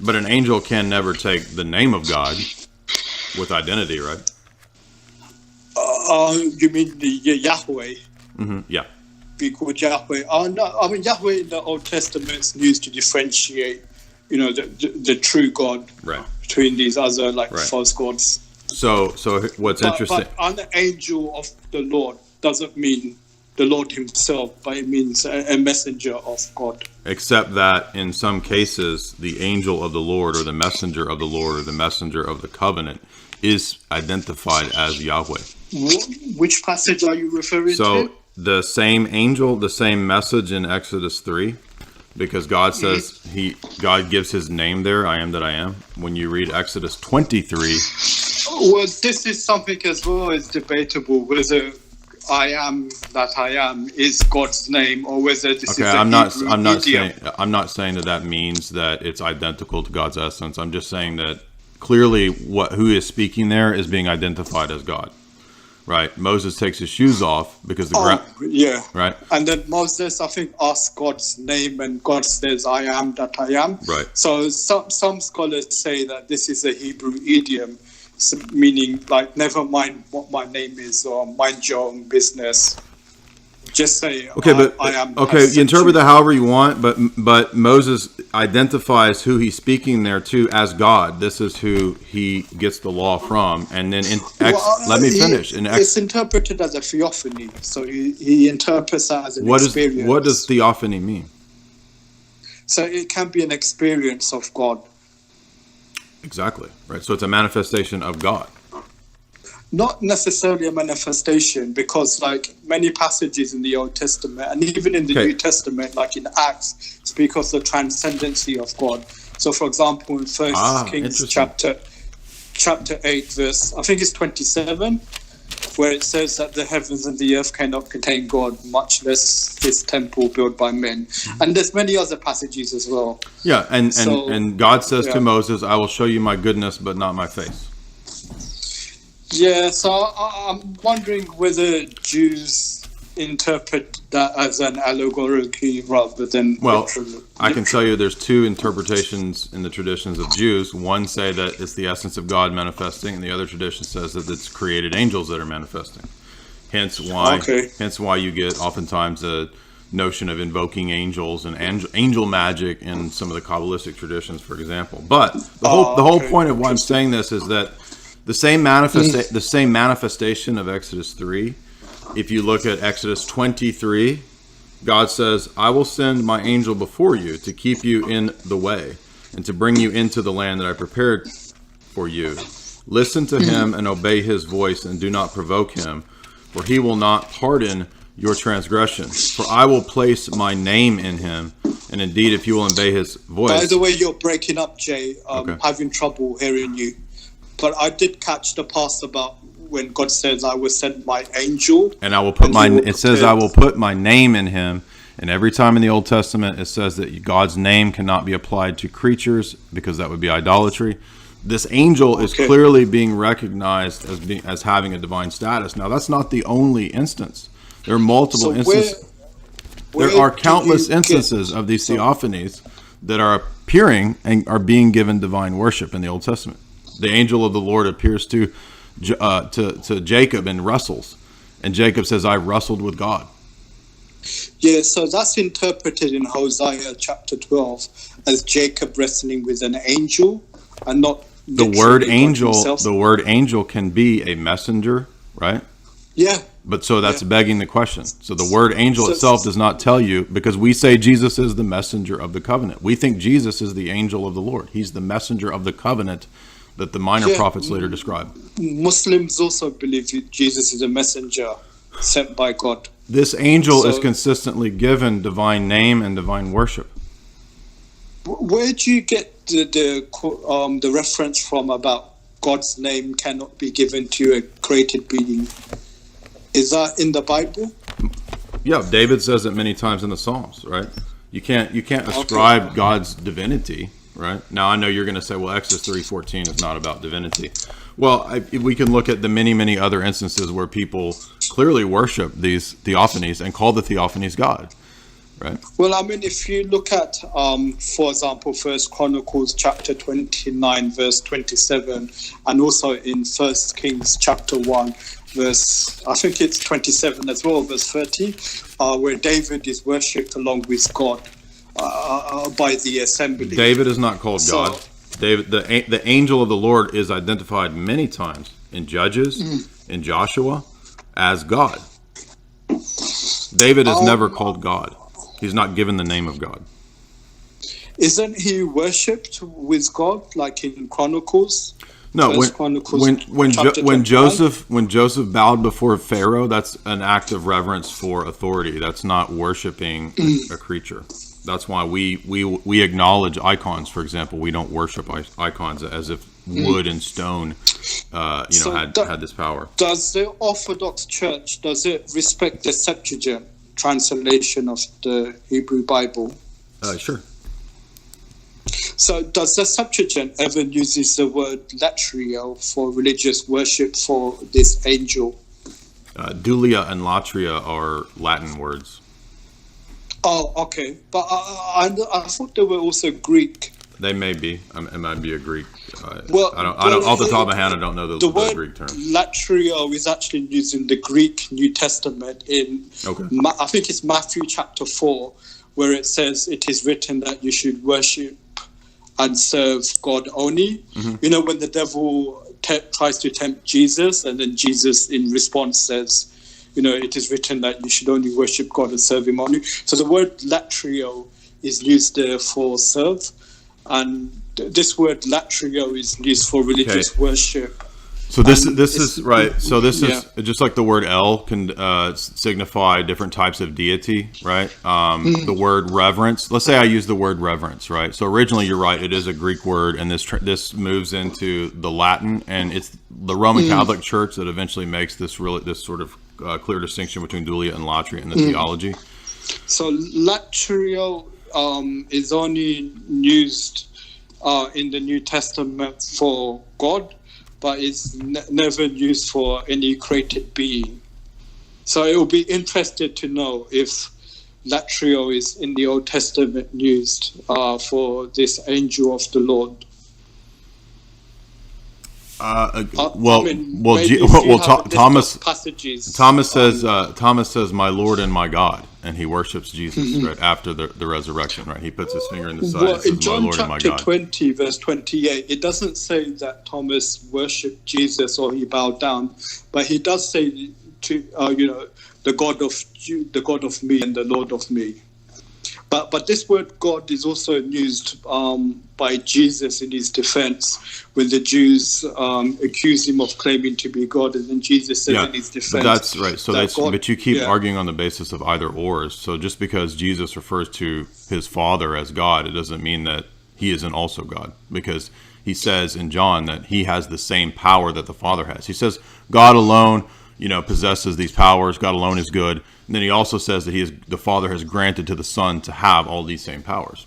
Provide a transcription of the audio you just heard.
But an angel can never take the name of God with identity, right? You mean the Yahweh? Mm-hmm. Yeah. Be called Yahweh. No, I mean Yahweh in the Old Testament is used to differentiate, the true God, right, between these other false gods. So what's interesting? But an angel of the Lord doesn't mean the Lord himself, but it means a messenger of God. Except that in some cases, the angel of the Lord or the messenger of the Lord or the messenger of the covenant is identified as Yahweh. Which passage are you referring to? So the same angel, the same message in Exodus 3, because God says God gives his name there, I am that I am. When you read Exodus 23. Well, this is something as well as debatable, whether I am that I am is God's name, or whether this is I'm not saying that means that it's identical to God's essence. I'm just saying that clearly who is speaking there is being identified as God. Right. Moses takes his shoes off because the ground. Yeah. Right. And then Moses, I think, asks God's name, and God says, I am that I am. Right. So some scholars say that this is a Hebrew idiom, meaning never mind what my name is, or mind your own business. Just say, I am. Okay, you interpret that however you want, but Moses identifies who he's speaking there to as God. This is who he gets the law from, and then let me finish. It's interpreted as a theophany, so he interprets that as an experience. What does theophany mean? So it can be an experience of God. Exactly, right. So it's a manifestation of God. Not necessarily a manifestation, because many passages in the Old Testament and even in the New Testament, like in Acts, speak of the transcendency of God. So, for example, in 1 Kings chapter 8, verse, I think it's 27, where it says that the heavens and the earth cannot contain God, much less his temple built by men. And there's many other passages as well. Yeah, and God says to Moses, I will show you my goodness, but not my face. Yeah, so I'm wondering whether Jews interpret that as an allegorical rather than literally. I can tell you there's two interpretations in the traditions of Jews. One say that it's the essence of God manifesting, and the other tradition says that it's created angels that are manifesting. Hence why you get oftentimes a notion of invoking angels and angel magic in some of the Kabbalistic traditions, for example. But the whole point of why I'm saying this is that the same manifestation of Exodus 3, if you look at Exodus 23, God says, I will send my angel before you to keep you in the way and to bring you into the land that I prepared for you. Listen to him and obey his voice, and do not provoke him, for he will not pardon your transgression. For I will place my name in him, and indeed if you will obey his voice. By the way, you're breaking up, Jay. Having trouble hearing you. But I did catch the part about when God says, I will send my angel. And I will put I will put my name in him. And every time in the Old Testament, it says that God's name cannot be applied to creatures because that would be idolatry. This angel is clearly being recognized as having a divine status. Now, that's not the only instance. There are multiple instances. There are countless instances of these theophanies that are appearing and are being given divine worship in the Old Testament. The angel of the Lord appears to Jacob and wrestles, and Jacob says, I wrestled with God. Yeah, so that's interpreted in Hosea chapter 12 as Jacob wrestling with an angel, and not the word angel. The word angel can be a messenger, right? Yeah. But so that's begging the question. So the word angel itself does not tell you, because we say Jesus is the messenger of the covenant. We think Jesus is the angel of the Lord. He's the messenger of the covenant that the minor prophets later describe. Muslims also believe Jesus is a messenger sent by God. This angel is consistently given divine name and divine worship. Where do you get the reference from about God's name cannot be given to a created being? Is that in the Bible? Yeah, David says it many times in the Psalms, right? You can't ascribe God's divinity. Right? Now, I know you're going to say, well, Exodus 3:14 is not about divinity. Well, we can look at the many, many other instances where people clearly worship these theophanies and call the theophanies God. right? Well, I mean, if you look at, for example, First Chronicles chapter 29, verse 27, and also in First Kings chapter 1, verse, I think it's 27 as well, verse 30, where David is worshipped along with God by the assembly. David is not called God. David, the angel of the Lord, is identified many times in Judges, in Joshua, as God. David is never called God. He's not given the name of God. Isn't he worshipped with God, like in Chronicles? No, when Joseph bowed before Pharaoh, that's an act of reverence for authority. That's not worshiping a creature. That's why we acknowledge icons. For example, we don't worship icons as if wood and stone, had this power. Does the Orthodox Church respect the Septuagint translation of the Hebrew Bible? Sure. So does the Septuagint ever uses the word latrio for religious worship for this angel? Dulia and latria are Latin words. Oh, okay. But I thought they were also Greek. They may be. It might be a Greek. Well, I don't. Off the top of my head, I don't know the word Greek term. Latrio is actually used in the Greek New Testament in, I think it's Matthew chapter 4, where it says it is written that you should worship and serve God only. You know, when the devil tries to tempt Jesus, and then Jesus in response says, you know, it is written that you should only worship God and serve him only. So the word latrio is used there for serve, and this word latrio is used for religious worship. So this is right. So this is just like the word El can signify different types of deity, right? The word reverence. Let's say I use the word reverence, right? So originally, you're right. It is a Greek word, and this moves into the Latin, and it's the Roman Catholic Church that eventually makes this sort of clear distinction between dulia and latria in the theology. So latrio is only used in the New Testament for God, but it's never used for any created being. So it will be interesting to know if latrio is in the Old Testament used for this angel of the Lord. Thomas says, "My Lord and my God," and he worships Jesus right after the resurrection. Right, he puts his finger in the side. Well, and says, in John "My Lord and my chapter God." 20, verse 28, it doesn't say that Thomas worshipped Jesus or he bowed down, but he does say to the God of me and the Lord of me. But this word God is also used by Jesus in his defense when the Jews accuse him of claiming to be God, and then Jesus says in his defense. But that's right. So but you keep arguing on the basis of either ors. So just because Jesus refers to his Father as God, it doesn't mean that he isn't also God, because he says in John that he has the same power that the Father has. He says God alone, possesses these powers. God alone is good. And then he also says that the Father has granted to the Son to have all these same powers.